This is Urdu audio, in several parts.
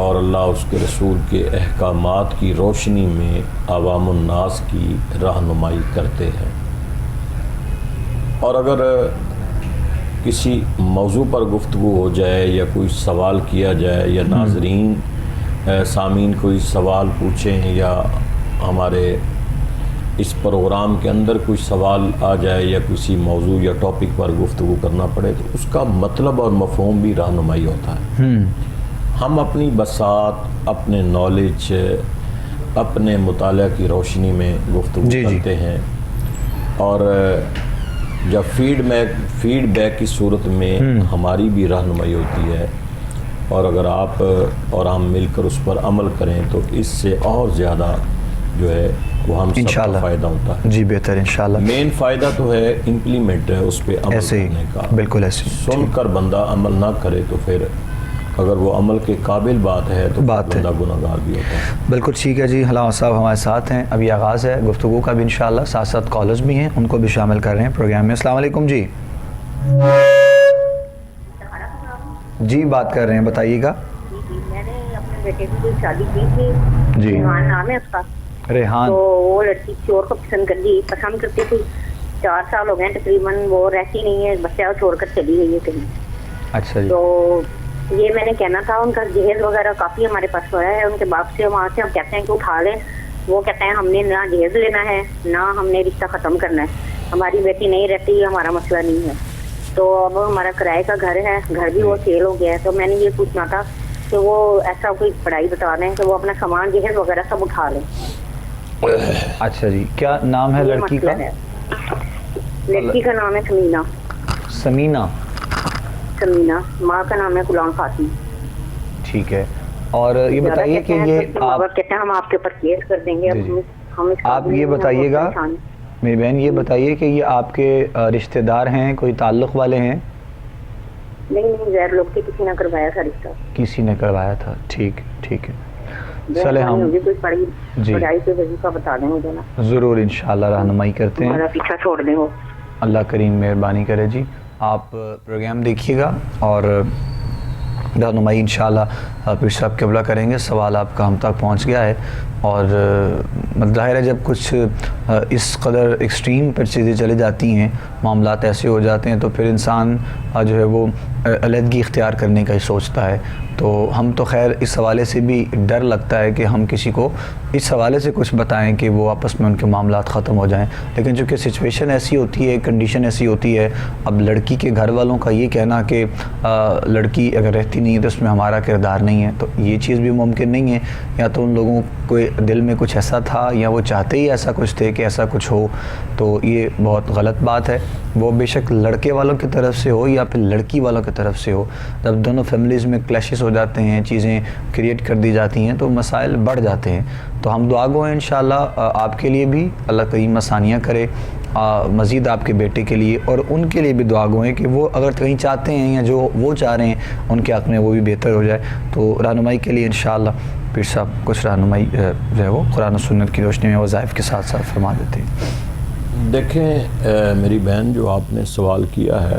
اور اللہ اس کے رسول کے احکامات کی روشنی میں عوام الناس کی رہنمائی کرتے ہیں۔ اور اگر کسی موضوع پر گفتگو ہو جائے یا کوئی سوال کیا جائے یا ناظرین سامعین کوئی سوال پوچھیں یا ہمارے اس پروگرام کے اندر کوئی سوال آ جائے یا کسی موضوع یا ٹاپک پر گفتگو کرنا پڑے تو اس کا مطلب اور مفہوم بھی رہنمائی ہوتا ہے۔ ہم اپنی بساط، اپنے نالج، اپنے مطالعہ کی روشنی میں گفتگو کرتے ہیں، اور جب فیڈ بیک کی صورت میں ہماری بھی رہنمائی ہوتی ہے، اور اگر آپ اور ہم مل کر اس پر عمل کریں تو اس سے اور زیادہ جو ہے وہ ہم سب کا فائدہ ہوتا ہے۔ جی بہتر انشاءاللہ۔ مین فائدہ تو ہے امپلیمنٹ ہے، اس پہ عمل کرنے کا۔ بالکل ایسے سن کر بندہ عمل نہ کرے تو پھر اگر وہ عمل کے قابل بات ہے تو بندہ گناہگار بھی ہوتا ہے۔ بالکل ٹھیک ہے جی، علامہ صاحب ہمارے ساتھ ہیں، ابھی آغاز ہے گفتگو کا بھی انشاءاللہ، ساتھ ساتھ کالرز بھی ہیں، ان کو بھی شامل کر رہے ہیں پروگرام میں۔ السلام علیکم جی۔ جی بات کر رہے ہیں، بتائیے گا۔ میں نے اپنے بیٹے کی شادی کی تھی، جی ریحان نام ہے اس کا، ریحان، تو وہ لڑکی چور کو پسند کرتی تھی۔ 4 سال ہو گئے تقریباً، وہ رہتی نہیں ہے، بچہ چھوڑ کر چلی گئی ہے کہیں۔ اچھا جی۔ تو یہ میں نے کہنا تھا، ان کا جہیز وغیرہ کافی ہمارے پاس ہوا ہے، ان کے باپ سے وہاں سے ہم کہتے ہیں کہ اٹھا لیں، وہ کہتے ہیں ہم نے نہ جہیز لینا ہے نہ ہم نے رشتہ ختم کرنا ہے، ہماری بیٹی نہیں رہتی، ہمارا مسئلہ نہیں ہے۔ تو اب ہمارا کرائے کا گھر ہے، گھر بھی وہ سیل ہو گیا ہے، تو میں نے یہ پوچھنا تھا کہ وہ ایسا کوئی پڑھائی بتا دیں کہ وہ اپنا سامان جہیز وغیرہ سب اٹھا لیں۔ اچھا جی، کیا نام ہے لڑکی کا؟ لڑکی کا نام ہے سمینہ۔ سمینہ، ماں کا نام ہے غلام فاطمہ۔ ٹھیک ہے، اور یہ بتائیے کہ یہ آپ کہتے ہیں ہم آپ کے اوپر کیس کر دیں گے، آپ یہ بتائیے گا میری بہن، یہ بتائیے کہ یہ آپ کے رشتہ دار ہیں، کوئی تعلق والے ہیں؟ نہیں، غیر لوگ سے کسی نے کروایا تھا رشتہ، کسی نے کروایا تھا۔ ٹھیک ہے، چلے ہم جی کے وظیفہ بتا دیں مجھے نا، ضرور انشاءاللہ رہنمائی کرتے ہیں، پیچھا چھوڑ دیں وہ، اللہ کریم مہربانی کرے جی۔ آپ پروگرام دیکھیے گا اور رہنمائی انشاءاللہ پیر صاحب قبلہ کریں گے۔ سوال آپ کا ہم تک پہنچ گیا ہے، اور ظاہر ہے جب کچھ اس قدر ایکسٹریم پر چیزیں چلے جاتی ہیں، معاملات ایسے ہو جاتے ہیں، تو پھر انسان جو ہے وہ علیحدگی اختیار کرنے کا ہی سوچتا ہے۔ تو ہم تو خیر اس حوالے سے بھی ڈر لگتا ہے کہ ہم کسی کو اس حوالے سے کچھ بتائیں کہ وہ آپس میں ان کے معاملات ختم ہو جائیں، لیکن چونکہ سچویشن ایسی ہوتی ہے، کنڈیشن ایسی ہوتی ہے، اب لڑکی کے گھر والوں کا یہ کہنا کہ لڑکی اگر رہتی نہیں ہے تو اس میں ہمارا کردار نہیں ہے، تو یہ چیز بھی ممکن نہیں ہے، یا تو ان لوگوں کو دل میں کچھ ایسا تھا یا وہ چاہتے ہی ایسا کچھ تھے کہ ایسا کچھ ہو، تو یہ بہت غلط بات ہے۔ وہ بے شک لڑکے والوں کی طرف سے ہو یا پھر لڑکی والوں کی طرف سے ہو، جب دونوں فیملیز میں کلیشز ہو جاتے ہیں، چیزیں کریٹ کر دی جاتی ہیں تو مسائل بڑھ جاتے ہیں۔ تو ہم دعا گو ہیں انشاءاللہ آپ کے لیے بھی، اللہ کریم آسانیاں کرے، مزید آپ کے بیٹے کے لیے، اور ان کے لیے بھی دعا گو ہیں کہ وہ اگر کہیں چاہتے ہیں یا جو وہ چاہ رہے ہیں ان کے حق میں وہ بھی بہتر ہو جائے۔ تو رہنمائی کے لیے انشاءاللہ پیر صاحب کچھ رہنمائی جو ہے وہ قرآن و سنت کی روشنی میں وظائف کے ساتھ ساتھ فرما دیتے ہیں۔ دیکھیں میری بہن، جو آپ نے سوال کیا ہے،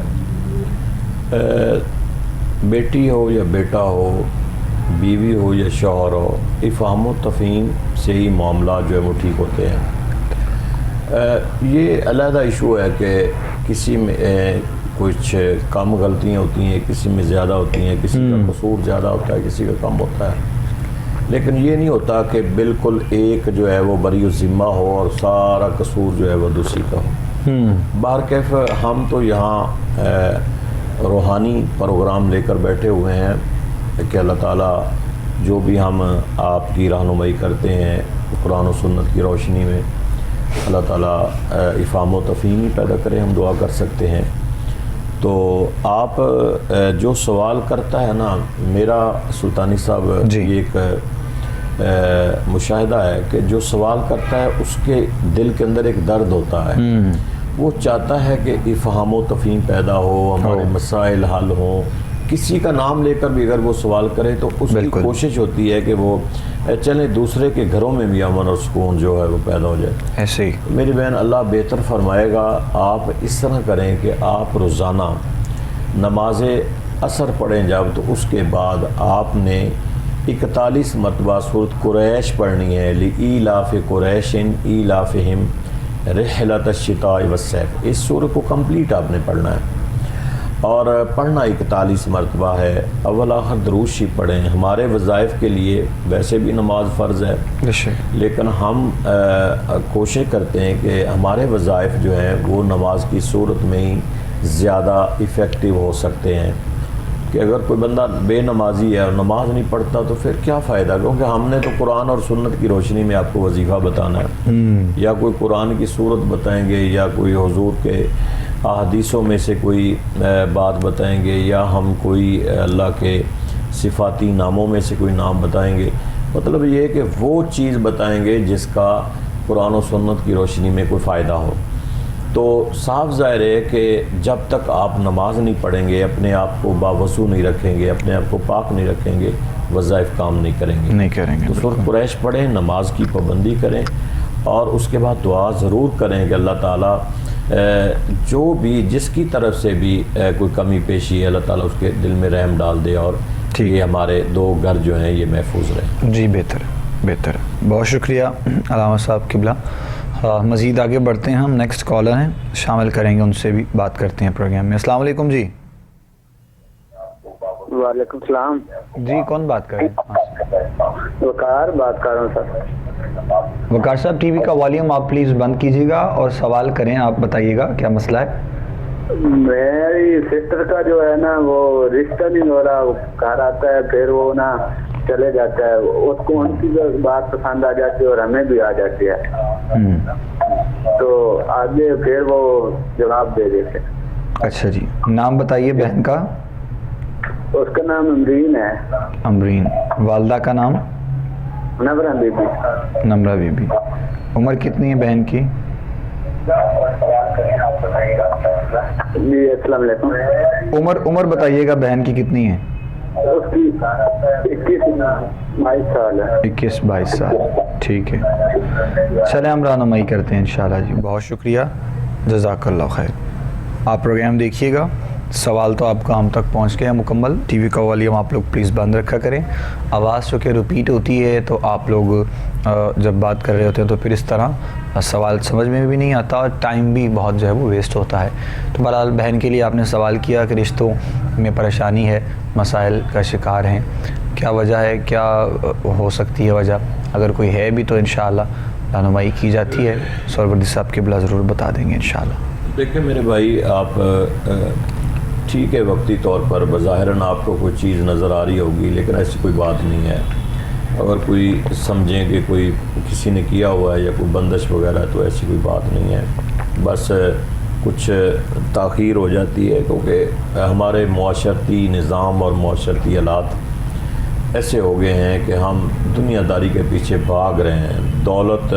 بیٹی ہو یا بیٹا ہو، بیوی ہو یا شوہر ہو، افہام و تفہیم سے ہی معاملات جو ہے وہ ٹھیک ہوتے ہیں۔ یہ علیحدہ ایشو ہے کہ کسی میں کچھ کم غلطیاں ہوتی ہیں، کسی میں زیادہ ہوتی ہیں، کسی کا قصور زیادہ ہوتا ہے، کسی کا کم ہوتا ہے، لیکن یہ نہیں ہوتا کہ بالکل ایک جو ہے وہ بری الذمہ ہو اور سارا قصور جو ہے وہ دوسری کا ہو۔ بہرکیف ہم تو یہاں روحانی پروگرام لے کر بیٹھے ہوئے ہیں کہ اللہ تعالیٰ جو بھی ہم آپ کی رہنمائی کرتے ہیں قرآن و سنت کی روشنی میں، اللہ تعالیٰ افہام و تفہیم ہی پیدا کرے، ہم دعا کر سکتے ہیں۔ تو آپ جو سوال کرتا ہے نا، میرا سلطانی صاحب جی، یہ ایک مشاہدہ ہے کہ جو سوال کرتا ہے اس کے دل کے اندر ایک درد ہوتا ہے، وہ چاہتا ہے کہ افہام و تفہیم پیدا ہو، ہمارے مسائل حل ہوں، کسی کا نام لے کر بھی اگر وہ سوال کرے تو اس کی کوشش ہوتی ہے کہ وہ چلیں دوسرے کے گھروں میں بھی امن اور سکون جو ہے وہ پیدا ہو جائے۔ ایسے ہی میری بہن، اللہ بہتر فرمائے گا، آپ اس طرح کریں کہ آپ روزانہ نماز عصر پڑھیں جب، تو اس کے بعد آپ نے 41 مرتبہ سورۃ قریش پڑھنی ہے، لإیلاف قریش ایلافہم رحلۃ الشتاء والصیف، اس سورۃ کو کمپلیٹ آپ نے پڑھنا ہے اور پڑھنا 41 مرتبہ ہے۔ اول آخر درود شریف پڑھیں۔ ہمارے وظائف کے لیے ویسے بھی نماز فرض ہے، لیکن ہم کوشش کرتے ہیں کہ ہمارے وظائف جو ہیں وہ نماز کی صورت میں ہی زیادہ افیکٹو ہو سکتے ہیں، کہ اگر کوئی بندہ بے نمازی ہے اور نماز نہیں پڑھتا تو پھر کیا فائدہ، کیونکہ ہم نے تو قرآن اور سنت کی روشنی میں آپ کو وظیفہ بتانا ہے، یا کوئی قرآن کی صورت بتائیں گے، یا کوئی حضور کے احادیثوں میں سے کوئی بات بتائیں گے، یا ہم کوئی اللہ کے صفاتی ناموں میں سے کوئی نام بتائیں گے۔ مطلب یہ ہے کہ وہ چیز بتائیں گے جس کا قرآن و سنت کی روشنی میں کوئی فائدہ ہو۔ تو صاف ظاہر ہے کہ جب تک آپ نماز نہیں پڑھیں گے، اپنے آپ کو باوضو نہیں رکھیں گے، اپنے آپ کو پاک نہیں رکھیں گے، وظائف کام نہیں کریں گے۔ تو سورۃ قریش پڑھیں، نماز کی پابندی کریں، اور اس کے بعد دعا ضرور کریں کہ اللہ تعالیٰ جو بھی جس کی طرف سے بھی کوئی کمی پیشی ہے، اللہ تعالیٰ اس کے دل میں رحم ڈال دے، اور یہ ہمارے دو گھر جو ہیں یہ محفوظ رہیں۔ جی بہتر بہت شکریہ علامہ صاحب قبلہ۔ مزید آگے بڑھتے ہیں، ہم نیکسٹ کالر ہیں، شامل کریں گے، ان سے بھی بات کرتے ہیں پروگرام میں۔ السلام علیکم جی۔ وعلیکم السلام جی کون بات کر رہے ہیں؟ وقار بات کر رہا ہوں سر۔ وقار صاحب ٹی وی کا والیوم آپ پلیز بند کیجیے گا اور سوال کریں، آپ بتائیے گا کیا مسئلہ ہے؟ میری سسٹر کا جو ہے نا وہ رشتہ نہیں ہو رہا، گھر آتا ہے پھر وہ نا چلے جاتا ہے، اس کو ان کی بات پسند آ جاتی ہے اور ہمیں بھی آ جاتی ہے، تو آگے پھر وہ جواب دے دیتے۔ اچھا جی، نام بتائیے بہن کا۔ اس کا نام امرین ہے۔ امرین۔ والدہ کا نام؟ نمرہ بی بی۔ نمرہ بی بی۔ عمر کتنی ہے بہن کی؟ جی السلام علیکم۔ عمر بتائیے گا بہن کی کتنی ہے؟ اس کی 21-22 سال ہے۔ 21-22 سال، ٹھیک ہے، چلیں ہم رہنمائی کرتے ہیں انشاءاللہ جی۔ بہت شکریہ، جزاک اللہ خیر۔ آپ پروگرام دیکھیے گا، سوال تو آپ کا ہم تک پہنچ گیا مکمل۔ ٹی وی کا والیوم آپ لوگ پلیز بند رکھا کریں، آواز چونکہ ریپیٹ ہوتی ہے تو آپ لوگ جب بات کر رہے ہوتے ہیں تو پھر اس طرح سوال سمجھ میں بھی نہیں آتا اور ٹائم بھی بہت جو ہے وہ ویسٹ ہوتا ہے۔ تو بہرحال بہن کے لیے آپ نے سوال کیا کہ رشتوں میں پریشانی ہے، مسائل کا شکار ہیں، کیا وجہ ہے، کیا ہو سکتی ہے وجہ، اگر کوئی ہے بھی تو انشاءاللہ رہنمائی کی جاتی ہے، سرورندی صاحب قبلہ ضرور بتا دیں گے انشاءاللہ۔ دیکھیں میرے بھائی، آپ ٹھیک ہے وقتی طور پر بظاہراً آپ کو کوئی چیز نظر آ رہی ہوگی، لیکن ایسی کوئی بات نہیں ہے۔ اگر کوئی سمجھیں کہ کوئی کسی نے کیا ہوا ہے یا کوئی بندش وغیرہ، تو ایسی کوئی بات نہیں ہے، بس کچھ تاخیر ہو جاتی ہے، کیونکہ ہمارے معاشرتی نظام اور معاشرتی حالات ایسے ہو گئے ہیں کہ ہم دنیا داری کے پیچھے بھاگ رہے ہیں، دولت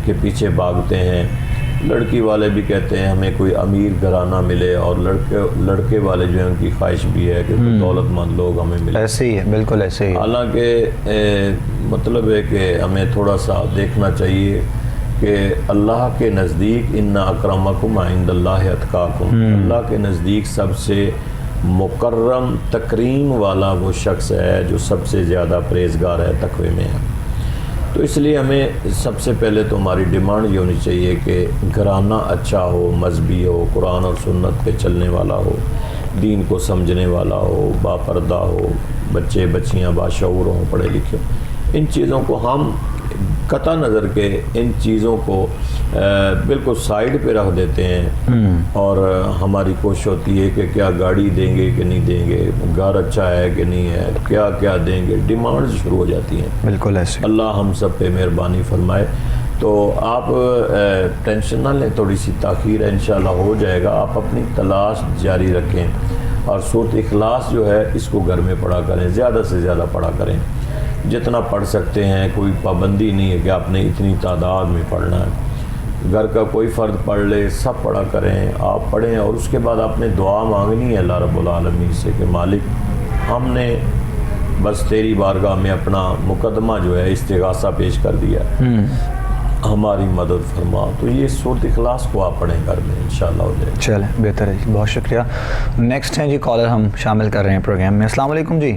کے پیچھے بھاگتے ہیں۔ لڑکی والے بھی کہتے ہیں ہمیں کوئی امیر گھرانہ ملے، اور لڑکے والے جو ہیں ان کی خواہش بھی ہے کہ دولت مند لوگ ہمیں ملے۔ ایسے ہی ہے، بالکل ایسے ہی۔ حالانکہ مطلب ہے کہ ہمیں تھوڑا سا دیکھنا چاہیے کہ اللہ کے نزدیک ان اکرمکم عند اللہ اتقاکم، اللہ کے نزدیک سب سے مکرم تکریم والا وہ شخص ہے جو سب سے زیادہ پرہیزگار ہے، تقوی میں ہے۔ تو اس لیے ہمیں سب سے پہلے تو ہماری ڈیمانڈ یہ ہونی چاہیے کہ گھرانہ اچھا ہو، مذہبی ہو، قرآن اور سنت پہ چلنے والا ہو، دین کو سمجھنے والا ہو، با پردہ ہو، بچے بچیاں باشعور ہوں، پڑھے لکھے ہوں۔ ان چیزوں کو ہم قطع نظر کے ان چیزوں کو بالکل سائیڈ پہ رکھ دیتے ہیں، اور ہماری کوشش ہوتی ہے کہ کیا گاڑی دیں گے کہ نہیں دیں گے، گھر اچھا ہے کہ نہیں ہے، کیا کیا دیں گے، ڈیمانڈز شروع ہو جاتی ہیں۔ بالکل ایسے۔ اللہ ہم سب پہ مہربانی فرمائے۔ تو آپ ٹینشن نہ لیں، تھوڑی سی تاخیر ہے، انشاءاللہ ہو جائے گا۔ آپ اپنی تلاش جاری رکھیں، اور سورۃ اخلاص جو ہے اس کو گھر میں پڑھا کریں، زیادہ سے زیادہ پڑھا کریں، جتنا پڑھ سکتے ہیں۔ کوئی پابندی نہیں ہے کہ آپ نے اتنی تعداد میں پڑھنا ہے، گھر کا کوئی فرد پڑھ لے، سب پڑھا کریں، آپ پڑھیں، اور اس کے بعد آپ نے دعا مانگنی ہے اللہ رب العالمین سے کہ مالک ہم نے بس تیری بارگاہ میں اپنا مقدمہ جو ہے استغاثہ پیش کر دیا، ہماری مدد فرما۔ تو یہ سورۃ اخلاص کو آپ پڑھیں گھر میں، انشاءاللہ ہو جائے۔ چلیں بہتر ہے جی، بہت شکریہ۔ نیکسٹ ہیں جی کالر ہم شامل کر رہے ہیں پروگرام میں۔ السلام علیکم جی۔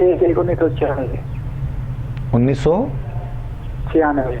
1/1/1996। 1996।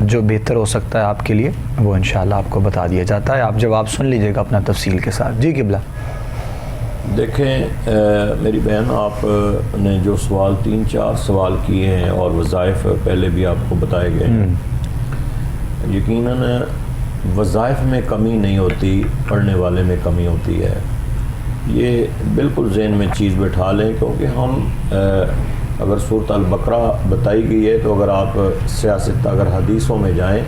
جو بہتر ہو سکتا ہے آپ کے لیے وہ انشاءاللہ آپ کو بتا دیا جاتا ہے. آپ جواب سن لیجئے گا اپنا تفصیل کے ساتھ. جی قبلہ. دیکھیں میری بہن، آپ نے جو سوال 3-4 سوال کیے ہیں اور وظائف پہلے بھی آپ کو بتائے گئے ہیں، یقیناً وظائف میں کمی نہیں ہوتی، پڑھنے والے میں کمی ہوتی ہے. یہ بالکل ذہن میں چیز بٹھا لیں، کیونکہ ہم اگر سورۃ البقرہ بتائی گئی ہے تو اگر آپ سیاست اگر حدیثوں میں جائیں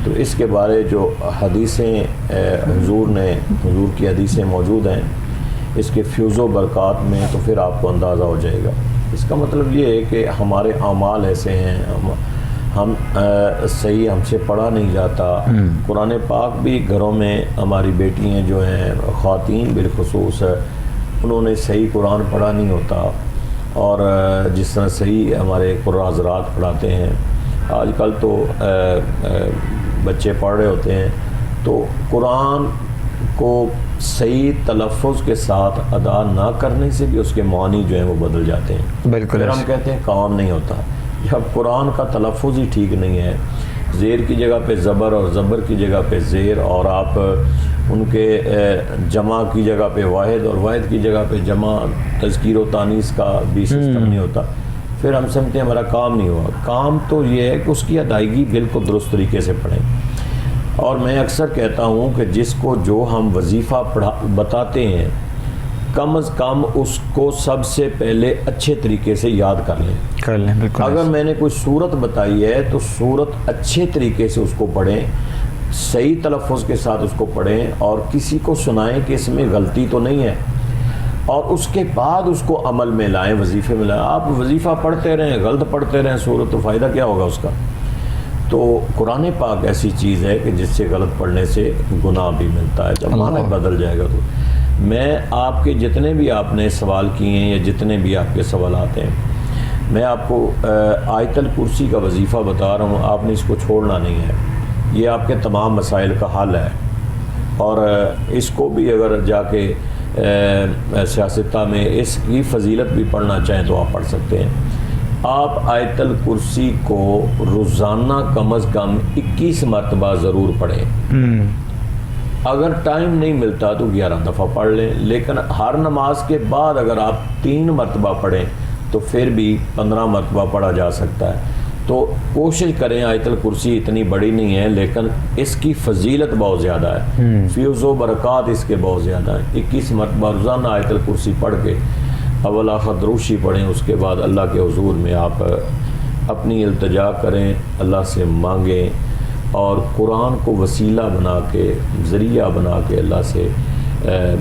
تو اس کے بارے جو حدیثیں حضور کی حدیثیں موجود ہیں اس کے فیوز و برکات میں، تو پھر آپ کو اندازہ ہو جائے گا. اس کا مطلب یہ ہے کہ ہمارے اعمال ایسے ہیں، ہم صحیح ہم سے پڑھا نہیں جاتا. قرآن پاک بھی گھروں میں ہماری بیٹیاں جو ہیں، خواتین بالخصوص، انہوں نے صحیح قرآن پڑھا نہیں ہوتا، اور جس طرح صحیح ہمارے قرآن حضرات پڑھاتے ہیں. آج کل تو بچے پڑھ رہے ہوتے ہیں تو قرآن کو صحیح تلفظ کے ساتھ ادا نہ کرنے سے بھی اس کے معنی جو ہیں وہ بدل جاتے ہیں. بالکل. پھر ہم کہتے ہیں کام نہیں ہوتا. جب قرآن کا تلفظ ہی ٹھیک نہیں ہے، زیر کی جگہ پہ زبر اور زبر کی جگہ پہ زیر، اور آپ ان کے جمع کی جگہ پہ واحد اور واحد کی جگہ پہ جمع، تذکیر و تانیث کا بھی سسٹم نہیں ہوتا، پھر ہم سمجھتے ہیں ہمارا کام نہیں ہوا. کام تو یہ ہے کہ اس کی ادائیگی بالکل درست طریقے سے پڑھیں. اور میں اکثر کہتا ہوں کہ جس کو جو ہم وظیفہ بتاتے ہیں، کم از کم اس کو سب سے پہلے اچھے طریقے سے یاد کر لیں. بالکل. اگر میں نے کوئی صورت بتائی ہے تو صورت اچھے طریقے سے اس کو پڑھیں، صحیح تلفظ کے ساتھ اس کو پڑھیں، اور کسی کو سنائیں کہ اس میں غلطی تو نہیں ہے، اور اس کے بعد اس کو عمل میں لائیں، وظیفے میں لائیں. آپ وظیفہ پڑھتے رہیں، غلط پڑھتے رہیں صورت، تو فائدہ کیا ہوگا اس کا؟ تو قرآن پاک ایسی چیز ہے کہ جس سے غلط پڑھنے سے گناہ بھی ملتا ہے. جب معنی بدل جائے گا تو میں آپ کے جتنے بھی آپ نے سوال کیے ہیں یا جتنے بھی آپ کے سوالات ہیں، میں آپ کو آیت الکرسی کا وظیفہ بتا رہا ہوں. آپ نے اس کو چھوڑنا نہیں ہے، یہ آپ کے تمام مسائل کا حل ہے. اور اس کو بھی اگر جا کے سیاستہ میں اس کی فضیلت بھی پڑھنا چاہیں تو آپ پڑھ سکتے ہیں. آپ آیت الکرسی کو روزانہ کم از کم 21 مرتبہ ضرور پڑھیں. اگر ٹائم نہیں ملتا تو 11 دفعہ پڑھ لیں، لیکن ہر نماز کے بعد اگر آپ 3 مرتبہ پڑھیں تو پھر بھی 15 مرتبہ پڑھا جا سکتا ہے. تو کوشش کریں. آیت الکرسی اتنی بڑی نہیں ہے لیکن اس کی فضیلت بہت زیادہ ہے، فیوز و برکات اس کے بہت زیادہ ہیں. 21 مرتبہ روزانہ آیت الکرسی پڑھ کے اول آخر دروشی پڑھیں، اس کے بعد اللہ کے حضور میں آپ اپنی التجا کریں، اللہ سے مانگیں، اور قرآن کو وسیلہ بنا کے، ذریعہ بنا کے اللہ سے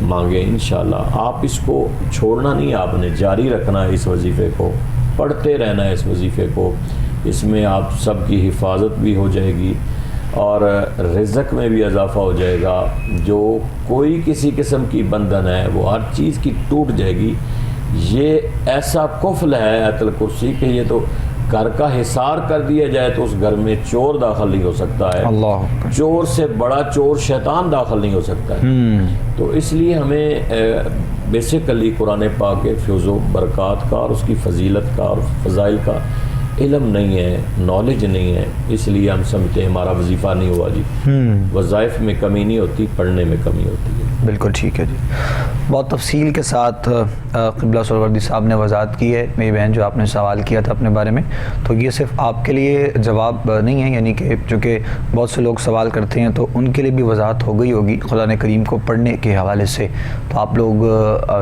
مانگیں. انشاءاللہ آپ اس کو چھوڑنا نہیں، آپ نے جاری رکھنا ہے، اس وظیفے کو پڑھتے رہنا ہے. اس وظیفے کو، اس میں آپ سب کی حفاظت بھی ہو جائے گی اور رزق میں بھی اضافہ ہو جائے گا. جو کوئی کسی قسم کی بندھن ہے وہ ہر چیز کی ٹوٹ جائے گی. یہ ایسا قفل ہے آیت الکرسی کہ یہ تو گھر کا حصار کر دیا جائے تو اس گھر میں چور داخل نہیں ہو سکتا ہے. اللہ، چور سے بڑا چور شیطان داخل نہیں ہو سکتا ہے. تو اس لیے ہمیں بیسیکلی قرآن پاک کے فیوز و برکات کا اور اس کی فضیلت کا اور فضائل کا علم نہیں ہے، نالج نہیں ہے. اس لیے ہم سمجھتے ہیں ہمارا وظیفہ نہیں ہوا. جی وظائف میں کمی نہیں ہوتی، پڑھنے میں کمی ہوتی ہے. بالکل ٹھیک ہے جی. بہت تفصیل کے ساتھ قبلہ سہروردی صاحب نے وضاحت کی ہے. میری بہن جو آپ نے سوال کیا تھا اپنے بارے میں، تو یہ صرف آپ کے لیے جواب نہیں ہے، یعنی کہ چونکہ بہت سے لوگ سوال کرتے ہیں تو ان کے لیے بھی وضاحت ہو گئی ہوگی قرآن کریم کو پڑھنے کے حوالے سے. تو آپ لوگ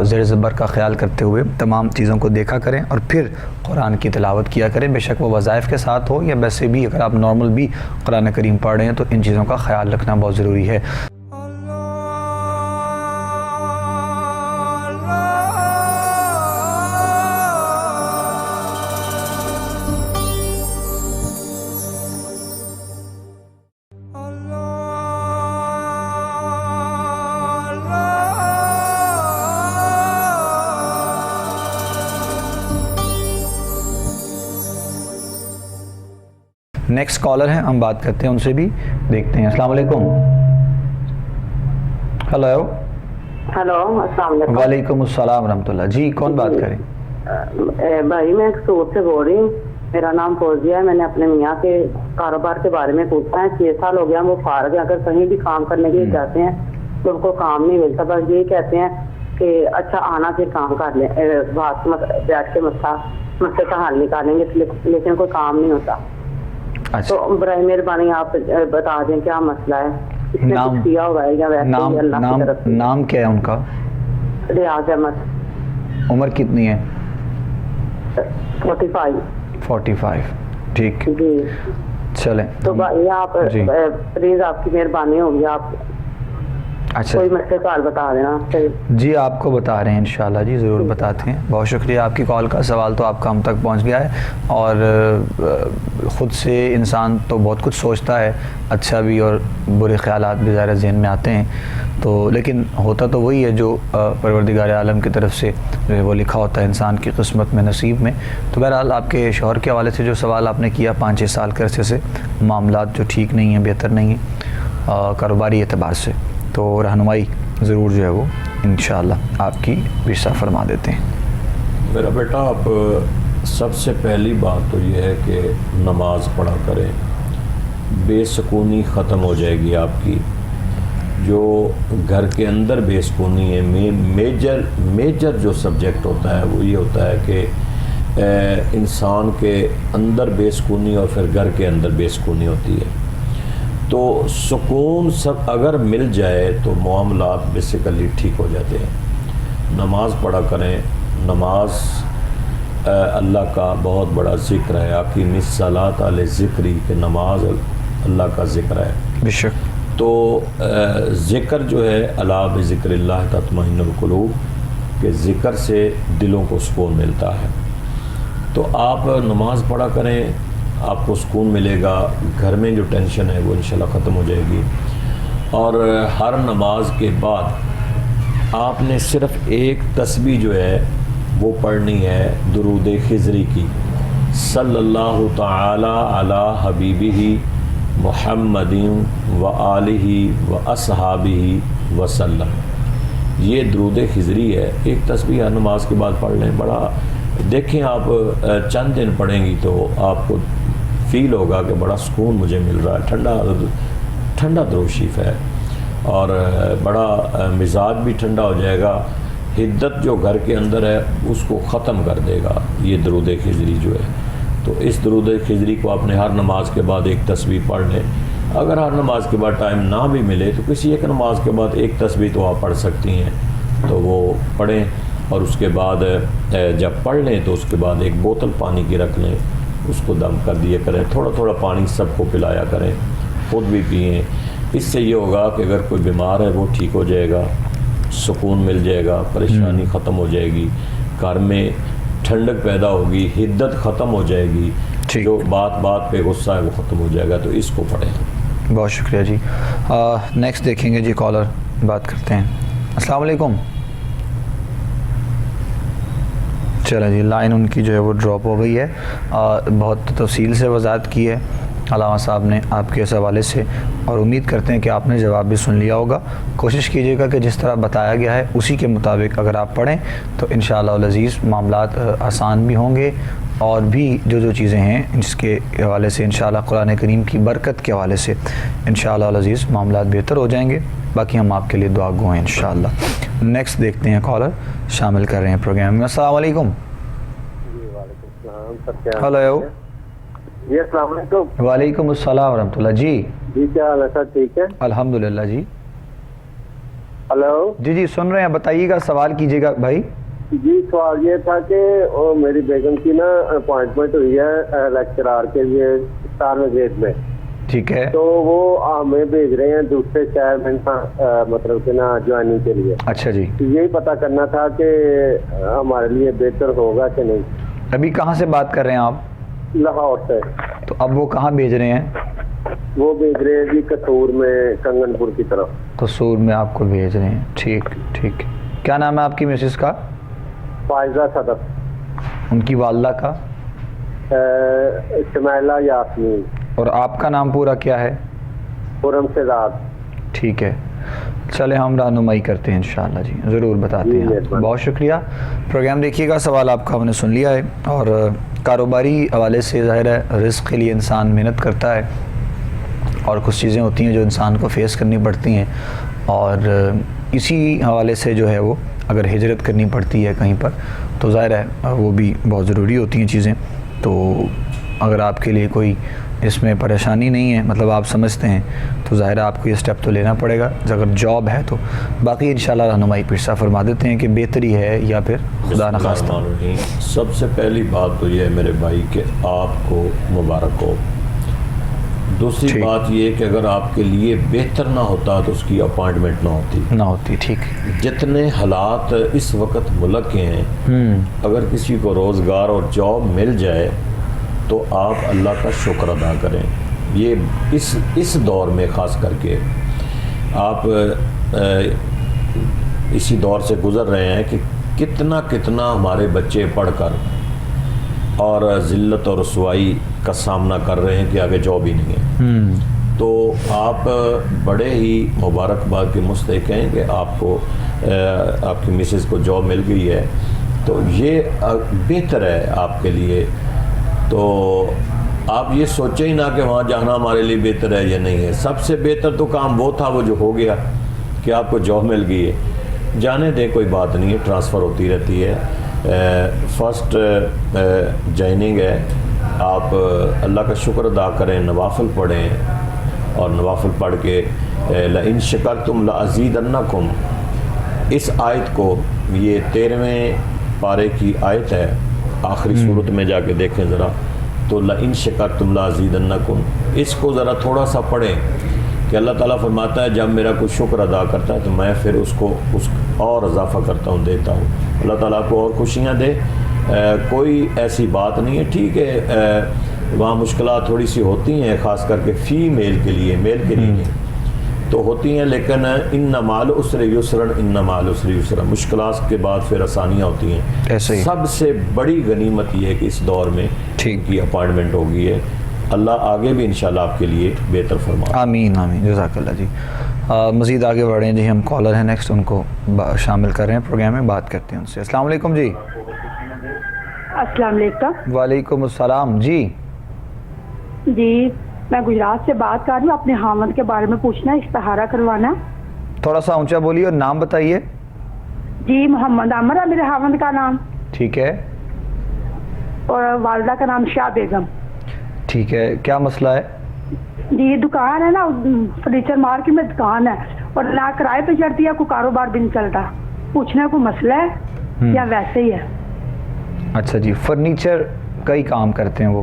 زیر زبر کا خیال کرتے ہوئے تمام چیزوں کو دیکھا کریں اور پھر قرآن کی تلاوت کیا کریں، بے شک وہ وظائف کے ساتھ ہو یا ویسے بھی اگر آپ نارمل بھی قرآن کریم پڑھ رہے ہیں تو ان چیزوں کا خیال رکھنا بہت ضروری ہے. نیکسٹ کالر ہیں، ہم بات کرتے ہیں ان سے بھی، دیکھتے ہیں. السلام علیکم. ہلو. ہلو، السلام علیکم. وعلیکم السلام ورحمۃ اللہ. جی کون بات کریں؟ بھائی میں ایک سور سے بول رہی ہوں. میرا نام فوزیہ ہے. میں نے اپنے میاں کے کاروبار کے بارے میں پوچھا ہے. 6 سال ہو گیا وہ فارغ ہیں. اگر کہیں بھی کام کرنے کے لیے جاتے ہیں تو ان کو کام نہیں ملتا. بس یہی کہتے ہیں کہ اچھا آنا پھر کام کر لیں, بات بیٹھ کے مسئلے کا حل نکالیں گے, لیکن کوئی کام نہیں ہوتا. تو برائے مہربانی آپ بتا دیں کیا مسئلہ ہے, اس نے کچھ کیا ہوگا یا ویسے ہی اللہ کی طرف سے. نام کیا ہے ان کا؟ ریاض احمد. عمر کتنی ہے؟ 45. ٹھیک جی چلیں. تو بھائی آپ پلیز آپ کی مہربانی ہوگی, آپ اچھا کوئی مسئلے کا حل بتا دینا. جی آپ کو بتا رہے ہیں انشاءاللہ جی, ضرور بتاتے ہیں. بہت شکریہ آپ کی کال کا, سوال تو آپ کا ہم تک پہنچ گیا ہے. اور خود سے انسان تو بہت کچھ سوچتا ہے, اچھا بھی اور برے خیالات بھی ظاہر ذہن میں آتے ہیں, تو لیکن ہوتا تو وہی ہے جو پروردگار عالم کی طرف سے جو ہے وہ لکھا ہوتا ہے انسان کی قسمت میں, نصیب میں. تو بہرحال آپ کے شوہر کے حوالے سے جو سوال آپ نے کیا, 5-6 سال کے عرصے سے معاملات جو ٹھیک نہیں ہیں, بہتر نہیں ہیں کاروباری اعتبار سے, تو رہنمائی ضرور جو ہے وہ انشاءاللہ آپ کی پیشہ فرما دیتے ہیں. میرا بیٹا, آپ سب سے پہلی بات تو یہ ہے کہ نماز پڑھا کریں. بے سکونی ختم ہو جائے گی آپ کی. جو گھر کے اندر بے سکونی ہے, میجر جو سبجیکٹ ہوتا ہے وہ یہ ہوتا ہے کہ انسان کے اندر بے سکونی اور پھر گھر کے اندر بے سکونی ہوتی ہے. تو سکون سب اگر مل جائے تو معاملات بیسیکلی ٹھیک ہو جاتے ہیں. نماز پڑھا کریں. نماز اللہ کا بہت بڑا ذکر ہے. اقیم الصلاۃ علی ذکری, کہ نماز اللہ کا ذکر ہے. بے شک. تو ذکر جو ہے الا بذکر اللہ تطمئن القلوب, کہ ذکر سے دلوں کو سکون ملتا ہے. تو آپ نماز پڑھا کریں, آپ کو سکون ملے گا. گھر میں جو ٹینشن ہے وہ انشاءاللہ ختم ہو جائے گی. اور ہر نماز کے بعد آپ نے صرف ایک تسبیح جو ہے وہ پڑھنی ہے, درود خضری کی, صلی اللہ تعالی علی حبیبہ محمد و آلہ و اصحابہ وسلم. یہ درود خضری ہے. ایک تسبیح ہر نماز کے بعد پڑھ لیں. بڑا دیکھیں, آپ چند دن پڑھیں گی تو آپ کو فیل ہوگا کہ بڑا سکون مجھے مل رہا ہے. ٹھنڈا درود شریف ہے اور بڑا مزاج بھی ٹھنڈا ہو جائے گا. حدت جو گھر کے اندر ہے اس کو ختم کر دے گا یہ درود خضری جو ہے. تو اس درود خضری کو آپ نے ہر نماز کے بعد ایک تسبیح پڑھ لیں. اگر ہر نماز کے بعد ٹائم نہ بھی ملے تو کسی ایک نماز کے بعد ایک تسبیح تو آپ پڑھ سکتی ہیں, تو وہ پڑھیں. اور اس کے بعد جب پڑھ لیں تو اس کے بعد ایک بوتل پانی کی رکھ لیں, اس کو دم کر دیا کریں. تھوڑا تھوڑا پانی سب کو پلایا کریں, خود بھی پئیں. اس سے یہ ہوگا کہ اگر کوئی بیمار ہے وہ ٹھیک ہو جائے گا, سکون مل جائے گا, پریشانی ختم ہو جائے گی, گھر میں ٹھنڈک پیدا ہوگی, حدت ختم ہو جائے گی, جو بات پہ غصہ ہے وہ ختم ہو جائے گا. تو اس کو پڑھیں. بہت شکریہ جی. نیکسٹ دیکھیں گے جی, کالر بات کرتے ہیں. السلام علیکم. چلیں جی, لائن ان کی جو ہے وہ ڈراپ ہو گئی ہے. بہت تفصیل سے وضاحت کی ہے علامہ صاحب نے آپ کے اس حوالے سے, اور امید کرتے ہیں کہ آپ نے جواب بھی سن لیا ہوگا. کوشش کیجیے گا کہ جس طرح بتایا گیا ہے اسی کے مطابق اگر آپ پڑھیں تو انشاءاللہ العزیز معاملات آسان بھی ہوں گے, اور بھی جو چیزیں ہیں جس کے حوالے سے انشاءاللہ قرآن کریم کی برکت کے حوالے سے انشاءاللہ العزیز معاملات بہتر ہو جائیں گے. باقی ہم آپ کے لیے دعا گو ہیں انشاءاللہ. نیکسٹ دیکھتے ہیں, کالر شامل کر رہے ہیں پروگرام میں. السلام علیکم. ہلو. جی السلام علیکم. وعلیکم السلام ورحمۃ اللہ. جی کیا حال ہے سر؟ ٹھیک ہے الحمدللہ. جی ہلو. جی سن رہے ہیں, بتائیے گا, سوال کیجیے گا بھائی. جی سوال یہ تھا کہ میری بیگم کی نا اپوائنٹمنٹ ہوئی ہے لیکچرار کے لیے 17ویں گریڈ میں. ٹھیک ہے. تو وہ ہمیں بھیج رہے ہیں دوسرے شہر میں مطلب کہ نا جوائننگ کے لیے. اچھا جی. یہی پتہ کرنا تھا کہ ہمارے لیے بہتر ہوگا کہ نہیں. ابھی کہاں سے بات کر رہے ہیں آپ؟ لاہور سے. تو اب وہ کہاں بھیج رہے ہیں؟ وہ بھیج رہے ہیں جی قصور میں, کنگن پور کی طرف. قصور میں آپ کو بھیج رہے ہیں. ٹھیک. کیا نام ہے آپ کی مسز کا؟ فائزہ صدف. ان کی والدہ کا؟ شمیلہ یاسمین. اور آپ کا نام پورا کیا ہے؟ خرم شہزاد. ٹھیک ہے, چلے ہم رہنمائی کرتے ہیں انشاءاللہ جی, ضرور بتاتے ہیں. بہت شکریہ. پروگرام دیکھیے گا, سوال آپ کا ہم نے سن لیا ہے, اور کاروباری حوالے سے ظاہر ہے رزق کے لیے انسان محنت کرتا ہے اور کچھ چیزیں ہوتی ہیں جو انسان کو فیس کرنی پڑتی ہیں، اور اسی حوالے سے جو ہے وہ اگر ہجرت کرنی پڑتی ہے کہیں پر تو ظاہر ہے وہ بھی بہت ضروری ہوتی ہیں چیزیں. تو اگر آپ کے لیے کوئی اس میں پریشانی نہیں ہے، مطلب آپ سمجھتے ہیں، تو ظاہر ہے آپ کو یہ سٹیپ تو لینا پڑے گا اگر جاب ہے تو. باقی انشاءاللہ رہنمائی پیر صاحب فرما دیتے ہیں کہ بہتری ہے یا پھر خدا نخواستہ. سب سے پہلی بات تو یہ ہے میرے بھائی کہ آپ کو مبارک ہو. دوسری بات یہ کہ اگر آپ کے لیے بہتر نہ ہوتا تو اس کی اپوائنٹمنٹ نہ ہوتی. ٹھیک. جتنے حالات اس وقت ملک کے ہیں، اگر کسی کو روزگار اور جاب مل جائے تو آپ اللہ کا شکر ادا کریں. یہ اس دور میں خاص کر کے آپ اسی دور سے گزر رہے ہیں کہ کتنا ہمارے بچے پڑھ کر اور ذلت اور رسوائی کا سامنا کر رہے ہیں کہ آگے جاب ہی نہیں ہے. تو آپ بڑے ہی مبارکباد کے مستحق ہیں کہ آپ کو آپ کی مسز کو جاب مل گئی ہے، تو یہ بہتر ہے آپ کے لیے. تو آپ یہ سوچیں ہی نہ کہ وہاں جانا ہمارے لیے بہتر ہے یا نہیں ہے. سب سے بہتر تو کام وہ تھا وہ جو ہو گیا کہ آپ کو جاب مل گئی ہے. جانے دیں، کوئی بات نہیں ہے، ٹرانسفر ہوتی رہتی ہے. فرسٹ جوائننگ ہے، آپ اللہ کا شکر ادا کریں، نوافل پڑھیں، اور نوافل پڑھ کے لئن شکرتم لازیدنکم، اس آیت کو، یہ 13ویں پارے کی آیت ہے، آخری صورت میں جا کے دیکھیں ذرا تو لئن شکرتم لازیدنکم، اس کو ذرا تھوڑا سا پڑھیں کہ اللہ تعالیٰ فرماتا ہے جب میرا کوئی شکر ادا کرتا ہے تو میں پھر اس کو اور اضافہ کرتا ہوں، دیتا ہوں. اللہ تعالیٰ کو اور خوشیاں دے. کوئی ایسی بات نہیں ہے. ٹھیک ہے وہاں مشکلات تھوڑی سی ہوتی ہیں، خاص کر کے فیمیل کے لیے، میل کے لیے تو ہوتی ہیں، لیکن ان مع العسر یسرا، ان مع العسر یسرا، مشکلات کے بعد پھر آسانیاں ہوتی ہیں. سب سے بڑی غنیمت یہ ہے کہ اس دور میں کی اپائنٹمنٹ ہو گئی ہے. اللہ آگے بھی انشاءاللہ آپ کے لیے بہتر فرمائے. آمین آمین، جزاک اللہ جی. مزید آگے بڑھیں جی، ہم کالر ہیں نیکسٹ، ان کو شامل کر رہے ہیں پروگرام میں، بات کرتے ہیں ان سے. السلام علیکم جی. السلام علیکم. وعلیکم السلام جی. جی میں گجرات سے بات کر رہی ہوں، اپنے حامد کے بارے میں پوچھنا ہے، استخارہ کروانا. تھوڑا سا اونچا بولیے اور نام بتائیے. جی محمد عامر ہے میرے حامد کا نام. ٹھیک ہے. اور والدہ کا نام شاہ بیگم. ٹھیک ہے، کیا مسئلہ ہے؟ جی دکان ہے نا، فرنیچر مارکیٹ میں دکان ہے، اور نہ کرائے پہ چڑھتی ہے، کوئی کاروبار بھی نہیں چلتا. پوچھنا کوئی مسئلہ ہے یا ویسے ہی ہے؟ اچھا جی، فرنیچر کا ہی کام کرتے ہیں وہ؟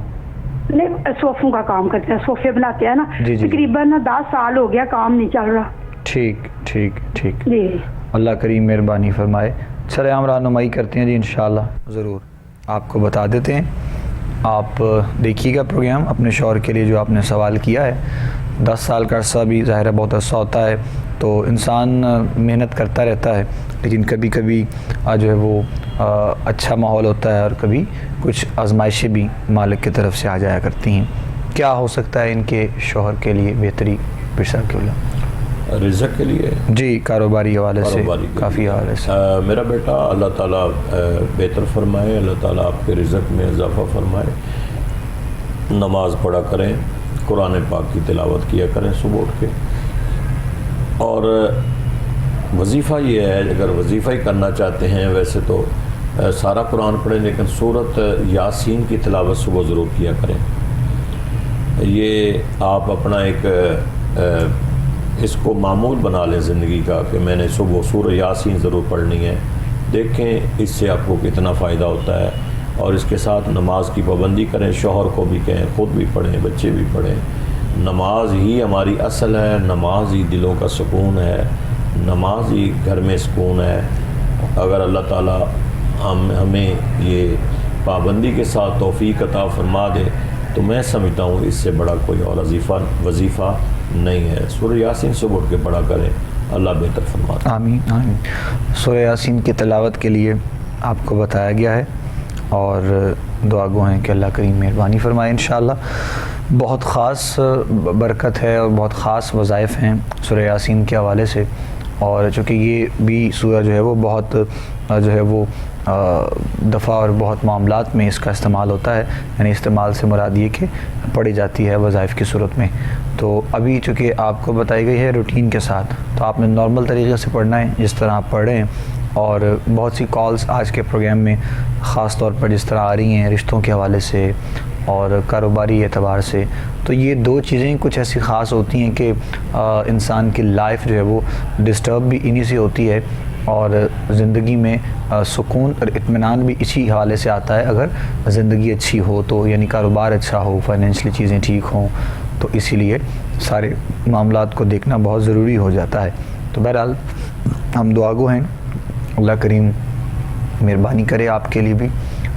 نہیں، صوفوں کا کام کرتے ہیں، صوفے بناتے ہیں نا. تقریباً 10 سال ہو گیا، کام نہیں چل رہا. ٹھیک ٹھیک ٹھیک. جی اللہ کریم مہربانی فرمائے. چلے ہم رہنمائی کرتے ہیں جی انشاءاللہ. ضرور آپ کو بتا دیتے ہیں. آپ دیکھیے گا پروگرام. اپنے شوہر کے لیے جو آپ نے سوال کیا ہے، 10 سال کا عرصہ بھی ظاہر ہے بہت عرصہ ہوتا ہے، تو انسان محنت کرتا رہتا ہے، لیکن کبھی کبھی جو ہے وہ اچھا ماحول ہوتا ہے اور کبھی کچھ آزمائشیں بھی مالک کی طرف سے آ جایا کرتی ہیں. کیا ہو سکتا ہے ان کے شوہر کے لیے بہتری پیر صاحب کے اللہ؟ رزق کے لیے جی، کاروباری حوالے سے، کافی حوالے سے. میرا بیٹا اللہ تعالیٰ بہتر فرمائے، اللہ تعالیٰ آپ کے رزق میں اضافہ فرمائے. نماز پڑھا کریں، قرآن پاک کی تلاوت کیا کریں صبح اٹھ کے. اور وظیفہ یہ ہے، اگر وظیفہ ہی کرنا چاہتے ہیں، ویسے تو سارا قرآن پڑھیں، لیکن سورت یاسین کی تلاوت صبح ضرور کیا کریں. یہ آپ اپنا ایک اس کو معمول بنا لیں زندگی کا کہ میں نے صبح سورہ یاسین ضرور پڑھنی ہے. دیکھیں اس سے آپ کو کتنا فائدہ ہوتا ہے. اور اس کے ساتھ نماز کی پابندی کریں، شوہر کو بھی کہیں، خود بھی پڑھیں، بچے بھی پڑھیں. نماز ہی ہماری اصل ہے، نماز ہی دلوں کا سکون ہے، نماز ہی گھر میں سکون ہے. اگر اللہ تعالیٰ ہمیں یہ پابندی کے ساتھ توفیق عطا فرما دے تو میں سمجھتا ہوں اس سے بڑا کوئی اور وظیفہ نہیں ہے. سورہ یاسین صبح اٹھ کے پڑھا کریں، اللہ بہتر فرما دے. آمین آمین. سورہ یاسین کی تلاوت کے لیے آپ کو بتایا گیا ہے، اور دعا گو ہیں کہ اللہ کریم مہربانی فرمائے انشاءاللہ. بہت خاص برکت ہے اور بہت خاص وظائف ہیں سورہ یاسین کے حوالے سے، اور چونکہ یہ بھی سورہ جو ہے وہ بہت جو ہے وہ دفعہ اور بہت معاملات میں اس کا استعمال ہوتا ہے، یعنی استعمال سے مراد یہ کہ پڑھی جاتی ہے وظائف کی صورت میں. تو ابھی چونکہ آپ کو بتائی گئی ہے روٹین کے ساتھ، تو آپ نے نارمل طریقے سے پڑھنا ہے جس طرح آپ پڑھ رہے ہیں. اور بہت سی کالز آج کے پروگرام میں خاص طور پر جس طرح آ رہی ہیں رشتوں کے حوالے سے اور کاروباری اعتبار سے، تو یہ دو چیزیں کچھ ایسی خاص ہوتی ہیں کہ انسان کی لائف جو ہے وہ ڈسٹرب بھی انہی سے ہوتی ہے، اور زندگی میں سکون اور اطمینان بھی اسی حوالے سے آتا ہے اگر زندگی اچھی ہو تو، یعنی کاروبار اچھا ہو، فائنینشلی چیزیں ٹھیک ہوں. تو اسی لیے سارے معاملات کو دیکھنا بہت ضروری ہو جاتا ہے. تو بہرحال ہم دعا گو ہیں، اللہ کریم مہربانی کرے آپ کے لیے بھی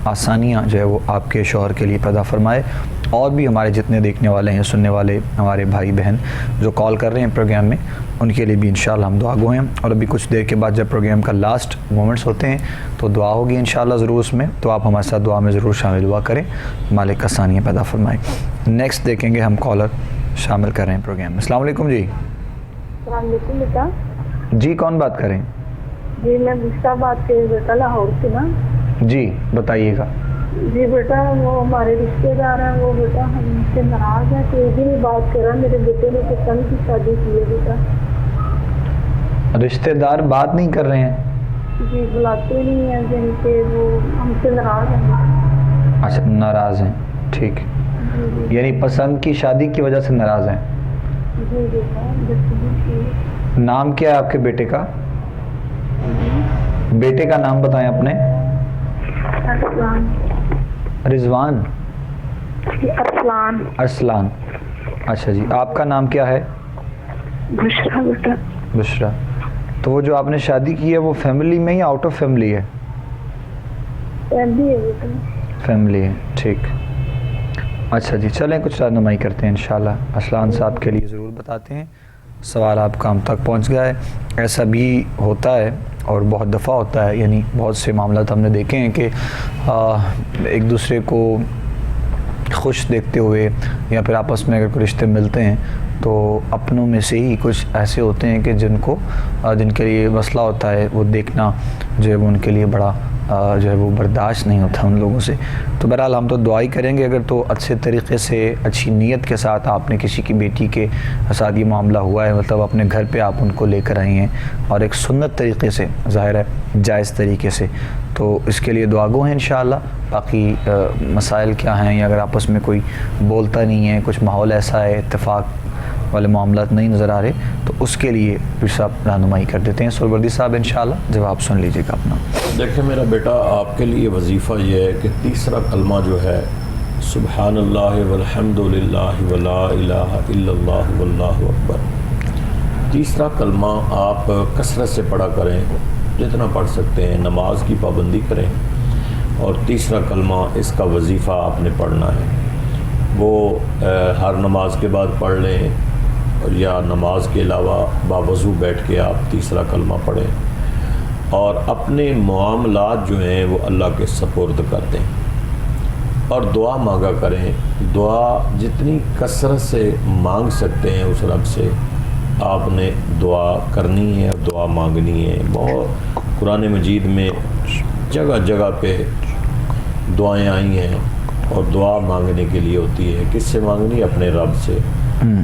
آسانیاں جو ہے وہ آپ کے شوہر کے لیے پیدا فرمائے، اور بھی ہمارے جتنے دیکھنے والے ہیں، سننے والے ہمارے بھائی بہن جو کال کر رہے ہیں پروگرام میں، ان کے لیے بھی انشاءاللہ ہم دعا گو ہیں. اور ابھی کچھ دیر کے بعد جب پروگرام کا لاسٹ مومنٹس ہوتے ہیں تو دعا ہوگی انشاءاللہ ضرور اس میں، تو آپ ہمارے ساتھ دعا میں ضرور شامل ہوا کریں، مالک آسانیاں پیدا فرمائے. نیکسٹ دیکھیں گے ہم کالر شامل کر رہے ہیں پروگرام میں. السلام علیکم جی. السلام علیکم بیٹا. جی کون بات کریں؟ جی میں بشرا بات کر رہی بیٹا لاہور سے نا. جی بتائیے گا. جی بیٹا وہ ہمارے رشتے دار ہیں، وہ بیٹا ہم سے ناراض ہیں، کوئی بھی نہیں بات کر رہا. میرے بیٹے نے پسند کی شادی کی ہے بیٹا. رشتے دار بات نہیں کر رہے ہیں؟ جی بلاتے نہیں ہیں، جن کے وہ ہم سے ناراض ہیں. اچھا ناراض ہیں، ٹھیک. یعنی پسند کی شادی کی وجہ سے ناراض ہیں. جی بیٹا. نام کیا ہے آپ کے بیٹے کا؟ بیٹے کا نام بتائیں اپنے. ارسلان. رضوان؟ ارسلان. ارسلان. اچھا جی. آپ کا نام کیا ہے؟ بشرا بیٹا. بشرا. تو وہ جو آپ نے شادی کی ہے وہ فیملی میں یا آؤٹ آف فیملی ہے؟ فیملی ہے بیٹا. فیملی ہے، ٹھیک. اچھا جی چلیں کچھ رہنمائی کرتے ہیں انشاءاللہ. ارسلان صاحب کے لیے ضرور بتاتے ہیں. سوال آپ کا ہم تک پہنچ گیا ہے. ایسا بھی ہوتا ہے اور بہت دفعہ ہوتا ہے، یعنی بہت سے معاملات ہم نے دیکھے ہیں کہ ایک دوسرے کو خوش دیکھتے ہوئے یا پھر آپس میں اگر کوئی رشتے ملتے ہیں تو اپنوں میں سے ہی کچھ ایسے ہوتے ہیں کہ جن کے لیے مسئلہ ہوتا ہے وہ دیکھنا جو ہے وہ ان کے لیے بڑا جو ہے وہ برداشت نہیں ہوتا ان لوگوں سے. تو بہرحال ہم تو دعا ہی کریں گے اگر تو اچھے طریقے سے اچھی نیت کے ساتھ آپ نے کسی کی بیٹی کے ساتھ یہ معاملہ ہوا ہے، مطلب اپنے گھر پہ آپ ان کو لے کر آئی ہیں اور ایک سنت طریقے سے، ظاہر ہے جائز طریقے سے، تو اس کے لیے دعا گو ہیں انشاءاللہ. باقی مسائل کیا ہیں، یا اگر آپس میں کوئی بولتا نہیں ہے، کچھ ماحول ایسا ہے اتفاق والے معاملات نہیں نظر آ رہے، تو اس کے لیے پھر صاحب رہنمائی کر دیتے ہیں. سربردی صاحب انشاءاللہ جواب سن لیجیے گا اپنا. دیکھیں میرا بیٹا، آپ کے لیے وظیفہ یہ ہے کہ تیسرا کلمہ جو ہے سبحان اللہ والحمد للہ ولا الہ الا اللہ واللہ اکبر، تیسرا کلمہ آپ کثرت سے پڑھا کریں، جتنا پڑھ سکتے ہیں. نماز کی پابندی کریں، اور تیسرا کلمہ اس کا وظیفہ آپ نے پڑھنا ہے. وہ ہر نماز کے بعد پڑھ لیں، یا نماز کے علاوہ باوضو بیٹھ کے آپ تیسرا کلمہ پڑھیں، اور اپنے معاملات جو ہیں وہ اللہ کے سپرد کر دیں، اور دعا مانگا کریں. دعا جتنی کثرت سے مانگ سکتے ہیں اس رب سے آپ نے دعا کرنی ہے، دعا مانگنی ہے. بہت قرآن مجید میں جگہ جگہ پہ دعائیں آئی ہیں، اور دعا مانگنے کے لیے ہوتی ہے. کس سے مانگنی ہے؟ اپنے رب سے.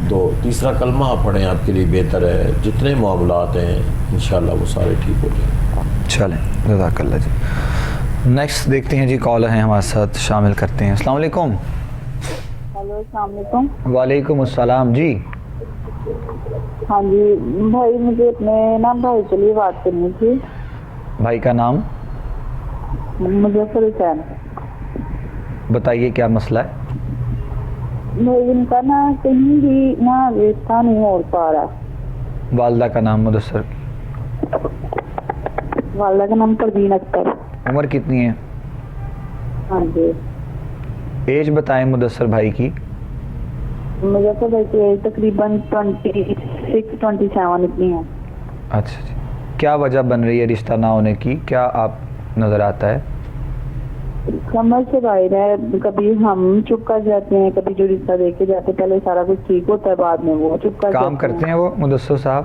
تو تیسرا کلمہ آپ پڑھیں، آپ کے لیے بہتر ہے. جتنے معاملات ہیں انشاءاللہ وہ سارے ٹھیک ہو جائیں. چلیں جزاک اللہ جی. نیکسٹ دیکھتے ہیں جی، کالر ہیں ہمارے ساتھ شامل کرتے ہیں. السلام علیکم. ہیلو السلام علیکم. وعلیکم السلام جی. ہاں جی بھائی، مجھے اپنے بھائی کے لیے بات کرنی تھی. بھائی کا نام؟ مظفر حسین. بتائیے کیا مسئلہ ہے؟ بھائی ان کا کہیں بھی رشتہ نہیں ہو پا رہا. والدہ کا نام مدثر؟ والدہ کا نام پروین اختر. عمر کتنی ہے؟ ہاں جی. ایج بتائیں مدثر بھائی کی. مظفر بھائی کی ایج تقریباً 26-27 اتنی ہے. اچھا جی. کیا وجہ بن رہی ہے رشتہ نہ ہونے کی؟ کیا آپ نظر آتا ہے؟ سمجھ سے باہر ہے. کبھی ہم چپ کر جاتے ہیں، کبھی جو رشتہ دے کے جاتے پہلے سارا کچھ ٹھیک ہوتا ہے، بعد میں وہ چپ کر کام کرتے ہیں وہ مدثر صاحب؟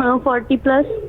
40+,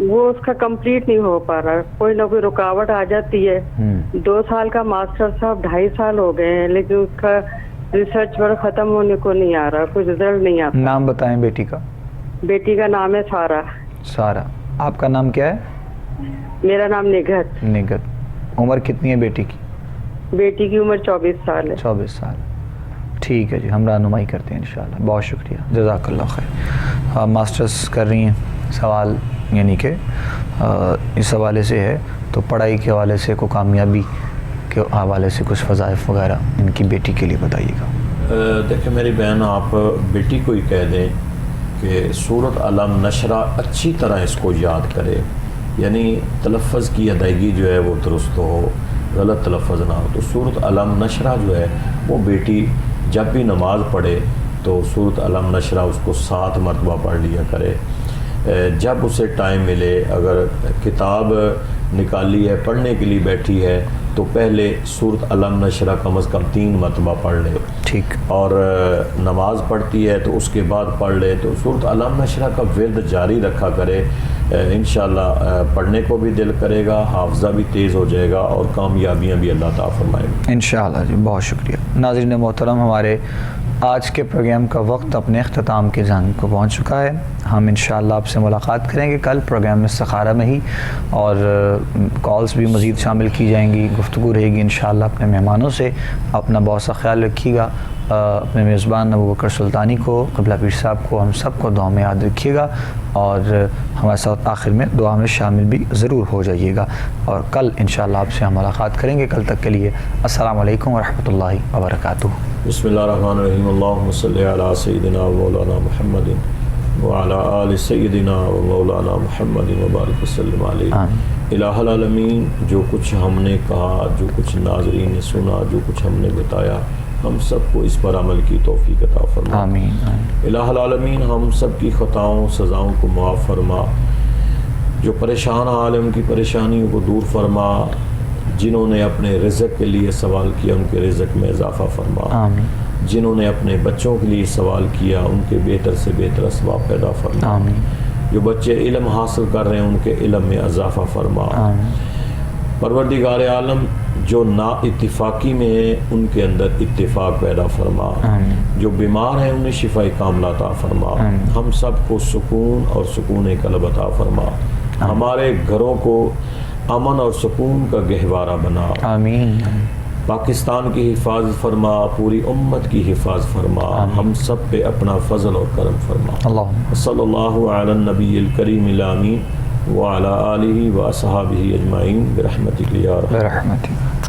وہ اس کا کمپلیٹ نہیں ہو پا رہا, کوئی نہ کوئی رکاوٹ آ جاتی ہے. 2 سال کا ماسٹر صاحب 2.5 سال ہو گئے ہیں, لیکن اس کا ریسرچ ورک ختم ہونے کو نہیں آ رہا, کوئی رزلٹ نہیں آتا. نام بتائیں بیٹی کا. بیٹی کا نام ہے سارا. سارا. آپ کا نام کیا ہے؟ میرا نام نگہت. نگہت. عمر کتنی ہے بیٹی کی؟ بیٹی کی عمر 24 سال ہے. 24 سال. ٹھیک ہے جی, ہم رہنمائی کرتے ہیں انشاءاللہ. بہت شکریہ, جزاک اللہ خیر. ماسٹرز کر رہی ہیں. سوال یعنی کہ اس حوالے سے ہے تو پڑھائی کے حوالے سے کو کامیابی کے حوالے سے کچھ وظائف وغیرہ ان کی بیٹی کے لیے بتائیے گا. دیکھیں میری بہن, آپ بیٹی کو ہی کہہ دیں کہ سورۃ علم نشرہ اچھی طرح اس کو یاد کرے, یعنی تلفظ کی ادائیگی جو ہے وہ درست ہو, غلط تلفظ نہ ہو. تو سورۃ علم نشرہ جو ہے وہ بیٹی جب بھی نماز پڑھے تو سورۃ علم نشرہ اس کو 7 مرتبہ پڑھ لیا کرے. جب اسے ٹائم ملے, اگر کتاب نکالی ہے پڑھنے کے لیے بیٹھی ہے تو پہلے سورۃ علم نشرہ کم از کم 3 مرتبہ پڑھ لے. ٹھیک. اور نماز پڑھتی ہے تو اس کے بعد پڑھ لے. تو سورۃ علم نشرہ کا ورد جاری رکھا کرے, انشاءاللہ پڑھنے کو بھی دل کرے گا, حافظہ بھی تیز ہو جائے گا اور کامیابیاں بھی اللہ تعالیٰ فرمائے گا انشاءاللہ جی. بہت شکریہ. ناظرین محترم, ہمارے آج کے پروگرام کا وقت اپنے اختتام کی جانب کو پہنچ چکا ہے. ہم انشاءاللہ آپ سے ملاقات کریں گے کل پروگرام میں استخارہ میں ہی, اور کالز بھی مزید شامل کی جائیں گی, گفتگو رہے گی انشاءاللہ. اپنے مہمانوں سے اپنا بہت سا خیال رکھیے گا. اپنے میزبان ابوبکر سلطانی کو, قبلہ پیر صاحب کو, ہم سب کو دعا میں یاد رکھیے گا, اور ہمارے ساتھ آخر میں دعا میں شامل بھی ضرور ہو جائیے گا. اور کل انشاءاللہ آپ سے ہم ملاقات کریں گے. کل تک کے لیے السلام علیکم ورحمۃ اللہ وبرکاتہ. بسم اللہ الرحمن الرحیم. اللہم صلی علی سیدنا و مولانا محمد وعلی آل سیدنا و مولانا محمد وبارک وسلم علیہ. الہ العالمین, جو کچھ ہم نے کہا, جو کچھ ناظرین نے سنا, جو کچھ ہم نے بتایا, ہم سب کو اس پر عمل کی توفیق عطا فرما. آمین. الہ العالمین, ہم سب کی خطاؤں سزاؤں کو معاف فرما. جو پریشان عالم کی پریشانیوں کو دور فرما. جنہوں نے اپنے رزق کے لیے سوال کیا ان کے رزق میں اضافہ فرما. آمین. جنہوں نے اپنے بچوں کے لیے سوال کیا ان کے بہتر سے بہتر اسباب پیدا فرما. آمین. جو بچے علم حاصل کر رہے ہیں ان کے علم میں اضافہ فرما. آمین. پروردگار عالم, جو نا اتفاقی میں ہیں ان کے اندر اتفاق پیدا فرما. آمین. جو بیمار ہیں انہیں شفاء کاملہ عطا فرما. آمین. ہم سب کو سکون اور سکون قلب عطا فرما. ہمارے گھروں کو امن اور سکون کا گہوارہ بنا. آمین. پاکستان کی حفاظت فرما, پوری امت کی حفاظت فرما. ہم سب پہ اپنا فضل اور کرم فرما. اللہ صلی اللہ علی النبی الکریم الامین وعلی آلہ و اصحابہ اجمعین برحمتک یا ارحم. برحمتک.